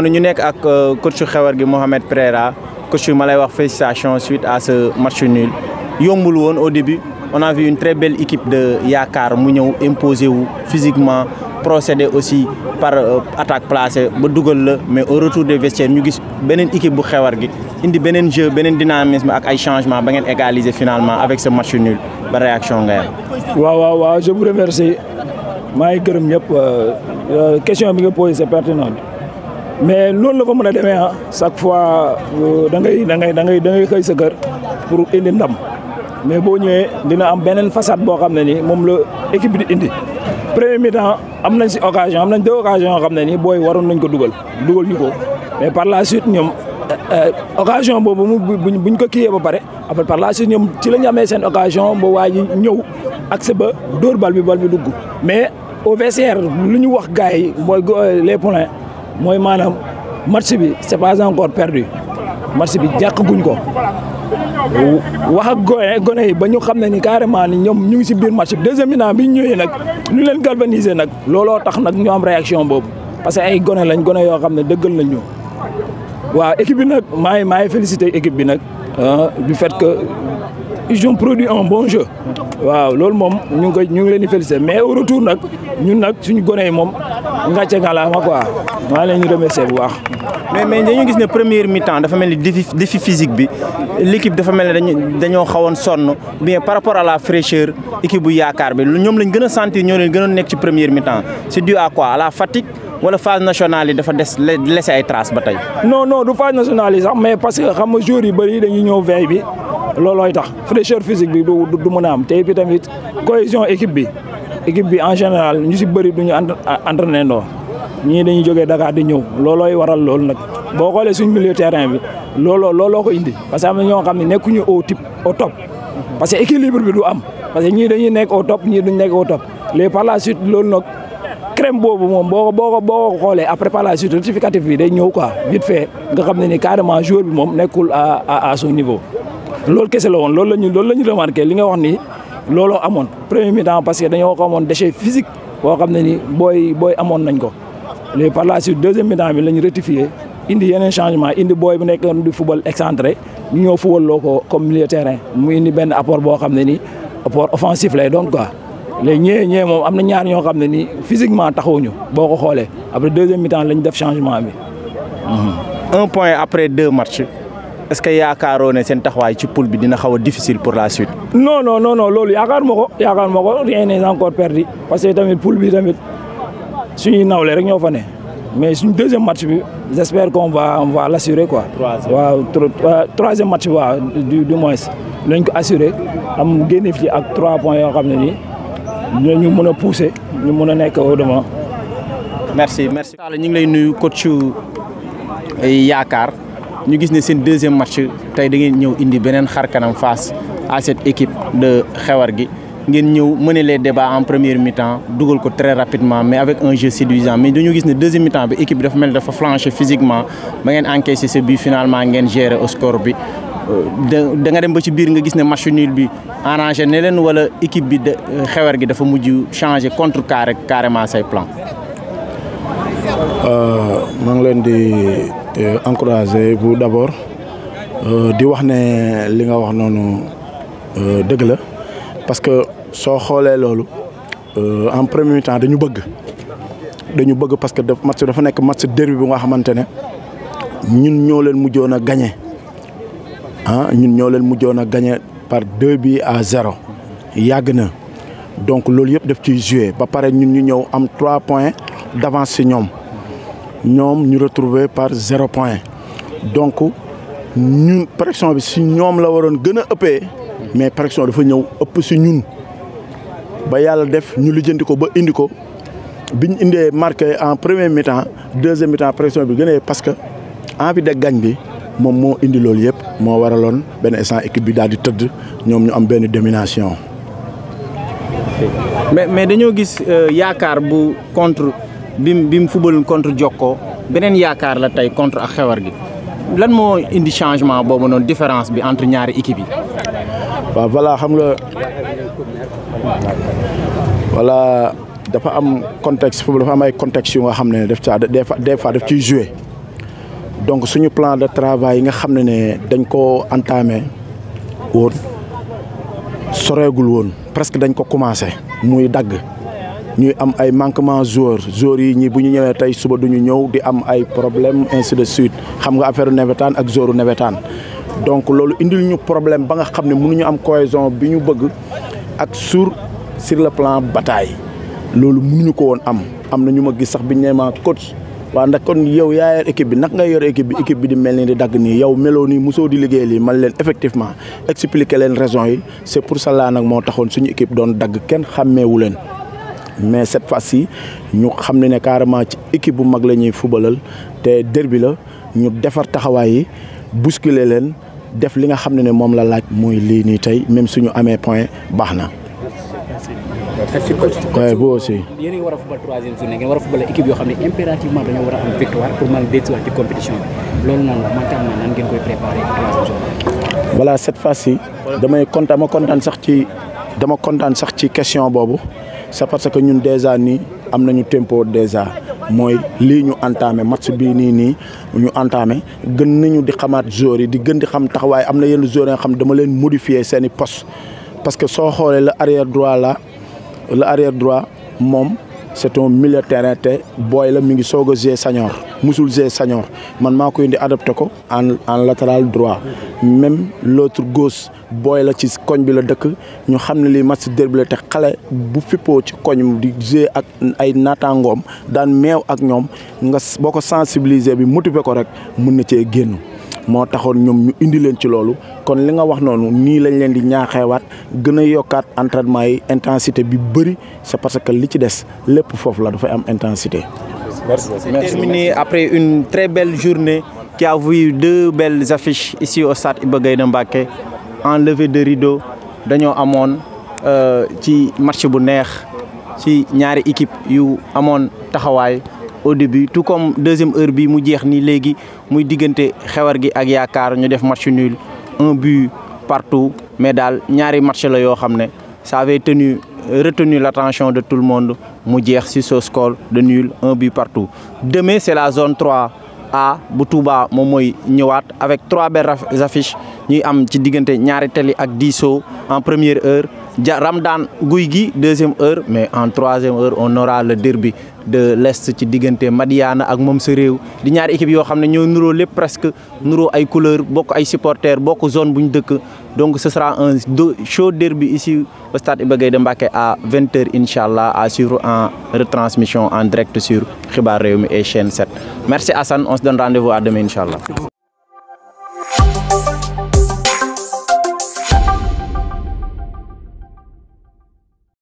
ñu nekk ak coach Xewar gi Mohamed Pereira coach ma lay wax félicitations suite à ce match nul yombul woon au début on a vu une très belle équipe de Yaakaar mu ñëw imposer wu physiquement procéder aussi par attaque placée ba dugal la mais au retour des vestiaires ñu gis beneen équipe bu Xewar gi indi beneen jeu beneen dynamisme ak ay changement ba ngeen égaliser finalement avec ce match nul ba réaction nga am. waaw je vous remercie maa ngi gërëm ñëpp question bi nga posé c'est pertinent mais noonu la fa mën a demee chaque fois da ngay xëy sa kër pour indi ndam mais boo ñëwee dina am beneen façade boo xam ne nii moom la équipe bi di indi. premier mi-temps am nañ si occasion am nañ 2 occasions yoo xam ne nii booy waroon nañ ko dugal ñu ko mais par la suite ñoom occasion boobu buñ ko kiiyee ba pare après par la suite ñoom ci la ñu amee seen occasion ba waa ji ñëw accès ba dóor bal bi dugg mais au vestiaire lu ñu wax gars yi mooy les points mooy maanaam match bi c'est pas encore perdu match bi jàqaguñ ko wax ak gone yi ba ñu xam ne ni carrément ni ñoom ñu ngi si biir match bi deuxième mi-temps bi ñu ñëwee nag ñu leen galvaniser nag looloo tax nag ñu am réaction boobu parce que ay gone yoo xam ne dëggal nañ ñu waaw équipe bi nag maa ngi félicité équipe bi nag du fait que ils ont produit un bon jeu waaw loolu moom ñu ngi leen di félicité mais au retour nag ñun nag suñu gone yi moom ngàcce ngalaama quoi maa leen ñu remercier bu baax. mais dañu gis ne première mi-temps dafa mel ni défi physique bi l'équipe dafa mel ne dañoo xawoon sonn bien par rapport à la fraîcheur équipe bu Yaakaar bi ñoom lañ gën a sentir ñoo leen gën a nekk ci première mi-temps c'est dû à quoi à la fatigue wala phase nationale yi dafa laisser ay traces ba tey. non du phase nationale yi sax mais parce que xam nga joueurs yi bëri dañuy ñëw veille bi loolooy tax fraîcheur physique bi du mën a am te puis tamit cohésion équipe bi en général ñu si bëri duñu entraîné ndoo ñii dañuy jógee Dakar di ñëw loolooy waral loolu nag boo xoolee suñ milieu terrain bi looloo ko indi parce que am na ñoo xam ne nekkuñu au top parce que équilibre bi du am parce que ñii dañuy nekk au top ñii duñ nekk au top léegi par la suite loolu nag crème boobu moom boo ko xoolee après par la suite rectificatif bi day ñëw quoi vite fait nga xam ne ni carrément joueur bi moom nekkul à son niveau loolu kese la woon loolu la ñu remarqué li nga wax ni looloo amoon premier mi-temps parce que dañoo ko amoon déchet physique boo xam ne ni booy amoon nañ ko léegi par la suite deuxième mi-temps bi la ñu rectifié indi yeneen changement indi booy bu nekk di football excentré ñu ñëw football loo ko comme milieu terrain mu indi benn apport boo xam ne ni apport offensif lay doon quoi léegi ñee moom am na ñaar ñoo xam ne ni physiquement taxawuñu boo ko xoolee après deuxième mi-temps la ñu def changement bi. 1 point après 2 matchs est-ce que yaakaaroo ne seen taxawaay ci poule bi dina xaw a difficile pour la suite. non loolu yaakaar ma ko rien n'est encore perdu parce que tamit poule bi tamit suñuy nawle rek ñoo fa ne mais suñu deuxième match bi j'espère qu'on va l'assurer quoi. troisième match bi waaw du moins lañ ko assurer am génne fi ak 3 points yoo xam ne nii ñu mën a pousser ñu mën a nekk au devant. merci. ñu ngi lay nuyu coach Yaakaar ñu gis ne seen deuxième match tey da ngeen ñëw indi beneen xar kanam face à cette équipe de Xewar gi ngeen ñëw mener les débats en première mi-temps dugal ko très rapidement mais avec un jeu séduisant mais dañu gis ne deuxième mi-temps bi équipe bi dafa mel dafa flancher physiquement ba ngeen encaissé ce but finalement ngeen gérer au score bi da nga dem ba ci biir nga gis ne match nul bi arrangé ne leen wala équipe bi de Xewar gi dafa mujj changer contrecarrer carrément say plan. maa ngi leen di encourager vous d'abord di wax ne li nga wax noonu dëgg la parce que soo xoolee loolu en premier mi-temps dañu bëgg parce que match dafa nekk match derby bi nga xamante ne ñun ñoo leen mujjoon a gagné par 2-0 yàgg na donc loolu yëpp daf ciy joué ba pare ñun ñu ñëw am 3 points d'avance ci ñoom ñu retrouvé par 0 point donc ñun pression bi si ñoom la waroon gën a ëppee mais pression dafa ñëw ëpp si ñun ba yàlla def ñu lijjanti ko ba indi ko biñ indee marqué en premier mi-temps deuxième mi-temps pression bi gënee parce que envie de gagne bi moom moo indi loolu yëpp moo waraloon benn instant équipe bi daal di tëdd ñoom ñu am benn domination. mais dañoo gis Yaakaar bu contre bi mu football contre Jokko beneen Yaakaar la tey contre ak Xewar gi lan moo indi changement boobu noonu différence bi entre ñaari équipe yi. waaw voilà xam nga voilà dafa am contexte foofu dafa am ay contexte yu nga xam ne des fois daf ciy joué donc suñu plan de travail yi nga xam ne dañ ko entamé woon soreegul woon presque dañ ko commencé muy dagg ñuy am ay manquement joueurs yi ñi bu ñu ñëwee tey suba duñu ñëw di am ay problème ainsi de suite xam nga affaire navétane ak joueur navétane donc loolu indil ñu problème ba nga xam ne mënuñu am cohésion bi ñu bëgg ak sur le plan bataille loolu mënuñu ko woon am na ñu ma gis sax bi ñu nee ma coach waaw ndax kon yow yaa yor équipe bi nag ngay yor équipe bi di mel ni di dagg nii yow meloo nii mosoo di liggéey lii man leen effectivement expliquer leen raison yi c'est pour cela nag moo taxoon suñu équipe doon dagg kenn xàmmeewu leen mais cette fois-ci ñu xam ne carrément ci équipe bu mag la ñuy fubalal te derby la ñu defar taxawaay yi bousculer leen def li nga xam ne moom la laaj mooy lii nii tey même suñu amee point baax na. merci coach. waaye boo aussi. yéen a ngi war a fubal troisième journée ngeen war a fubal équipe yoo xam ne impérativement dañoo war a am victoire pour mën a dellusiwaat ci compétition bi loolu noonu la mentalement nan ngeen koy préparer troisième journée. voilà cette fois-ci dama kontaan sax ci question boobu c'est parce que ñun déjà nii am nañu tempo déjà mooy lii ñu entamé match bii nii ñu entamé gën nañu di xamaat joueurs yi di gën di xam taxawaay am na yenn joueurs yi nga xam dama leen modifier seeni poste parce que soo xoolee le arrière droit moom c'est un milieu de terrain te booy la mi ngi soog a jouer senior musul jouer senior man maa ko indi adapté ko en latéral droit même l'autre gauche booy la ci koñ bi la dëkk ñu xam ne lii match derby la te xale bu fippoo ci koñ di jouer ak ay naataangoom daan meew ak ñoom nga boo ko sensibiliser bi motiver ko rek mën na cee génn moo taxoon ñoom ñu indi leen ci loolu kon li nga wax noonu nii lañ leen di ñaaxeewaat gën a yokkaat entraînement yi intensité bi bëri c'est parce que li ci des lépp foofu la dafay am intensité. Merci. Terminé après une très belle journée qui a vu deux belles affiches ici au stade Iba Gaïndé Mbacké en levée de rideau dañoo amoon ci match bu neex ci ñaari équipe yu amoon taxawaay au début tout comme deuxième heure bi mu jeex ni léegi muy diggante Xewar gi ak Yaakaar ñu def match nul 1 but partout mais daal ñaari match la yoo xam ne ça avait retenu l'attention de tout le monde mu jeex ci ce score de nul 1 but partout. Demain c'est la zone 3A bu Touba moom mooy ñëwaat avec 3 belles affiches ñuy am ci diggante ñaari tali ak Disso en première heure Ramdan Gouygui deuxième heure mais en troisième heure on aura le derby de l'Est ci diggante Madiana ak moom sa réew di ñaari équipe yoo xam ne ñoo nuroo lépp presque nuroo ay couleurs bokk ay supporters bokk zone bu ñu dëkk donc ce sera un chaud derby ici au stade Iba Gaïndé Mbacké à 20h inchallah à suivre en retransmission en direct sur Xibar Rewmi et chaîne 7. Merci Assane, on se donne rendez-vous à demain inchallah.